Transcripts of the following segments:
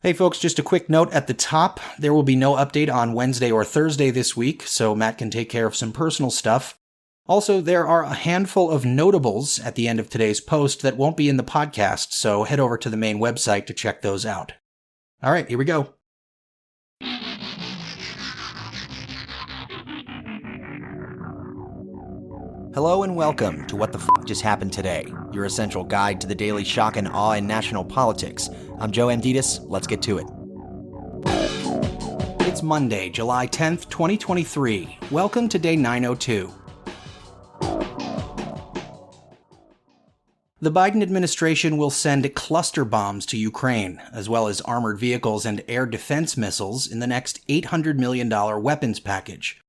Hey folks, just a quick note at the top. There will be no update on Wednesday or Thursday this week, so Matt can take care of some personal stuff. Also, there are a handful of notables at the end of today's post that won't be in the podcast, so head over to the main website to check those out. All right, here we go. Hello and welcome to What the F*** Just Happened Today, your essential guide to the daily shock and awe in national politics. I'm Joe Amditis. Let's get to it. It's Monday, July 10th, 2023. Welcome to day 902. The Biden administration will send cluster bombs to Ukraine, as well as armored vehicles and air defense missiles in the next $800 million weapons package.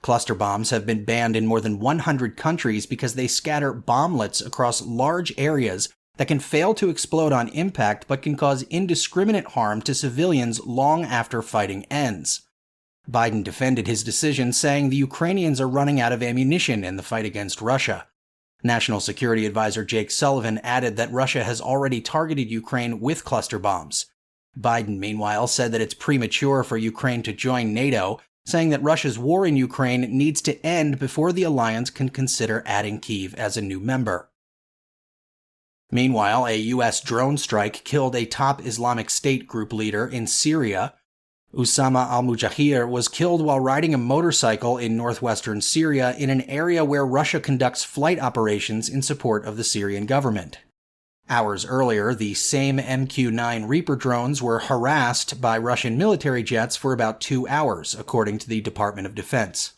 Cluster bombs have been banned in more than 100 countries because they scatter bomblets across large areas that can fail to explode on impact but can cause indiscriminate harm to civilians long after fighting ends. Biden defended his decision, saying the Ukrainians are running out of ammunition in the fight against Russia. National Security Advisor Jake Sullivan added that Russia has already targeted Ukraine with cluster bombs. Biden, meanwhile, said that it's premature for Ukraine to join NATO, saying that Russia's war in Ukraine needs to end before the alliance can consider adding Kyiv as a new member. Meanwhile, a U.S. drone strike killed a top Islamic State group leader in Syria. Usama al-Mujahir was killed while riding a motorcycle in northwestern Syria in an area where Russia conducts flight operations in support of the Syrian government. Hours earlier, the same MQ-9 Reaper drones were harassed by Russian military jets for about 2 hours, according to the Department of Defense.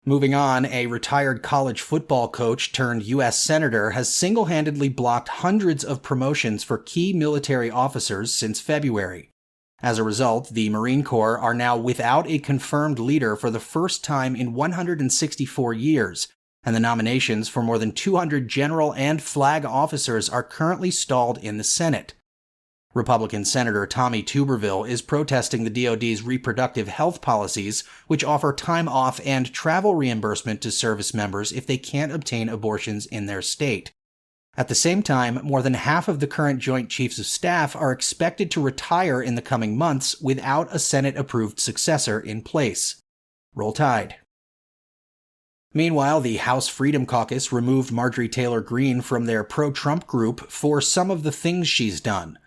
Moving on, a retired college football coach turned U.S. senator has single-handedly blocked hundreds of promotions for key military officers since February. As a result, the Marine Corps are now without a confirmed leader for the first time in 164 years, and the nominations for more than 200 general and flag officers are currently stalled in the Senate. Republican Senator Tommy Tuberville is protesting the DoD's reproductive health policies, which offer time off and travel reimbursement to service members if they can't obtain abortions in their state. At the same time, more than half of the current Joint Chiefs of Staff are expected to retire in the coming months without a Senate-approved successor in place. Roll Tide. Meanwhile, the House Freedom Caucus removed Marjorie Taylor Greene from their pro-Trump group for some of the things she's done.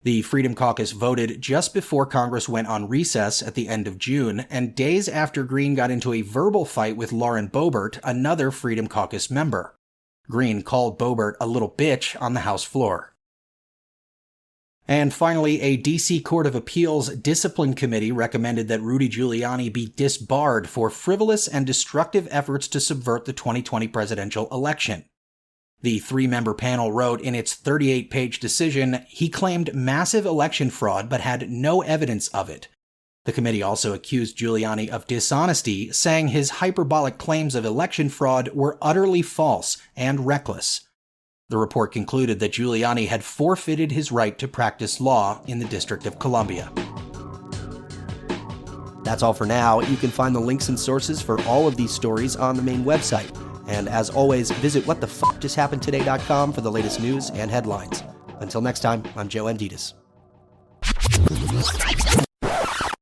The Freedom Caucus voted just before Congress went on recess at the end of June, and days after Greene got into a verbal fight with Lauren Boebert, another Freedom Caucus member. Greene called Boebert a little bitch on the House floor. And finally, a D.C. Court of Appeals discipline committee recommended that Rudy Giuliani be disbarred for frivolous and destructive efforts to subvert the 2020 presidential election. The three-member panel wrote in its 38-page decision, he claimed massive election fraud but had no evidence of it. The committee also accused Giuliani of dishonesty, saying his hyperbolic claims of election fraud were utterly false and reckless. The report concluded that Giuliani had forfeited his right to practice law in the District of Columbia. That's all for now. You can find the links and sources for all of these stories on the main website. And as always, visit whatthefjusthappenedtoday.com for the latest news and headlines. Until next time, I'm Joe Amditis.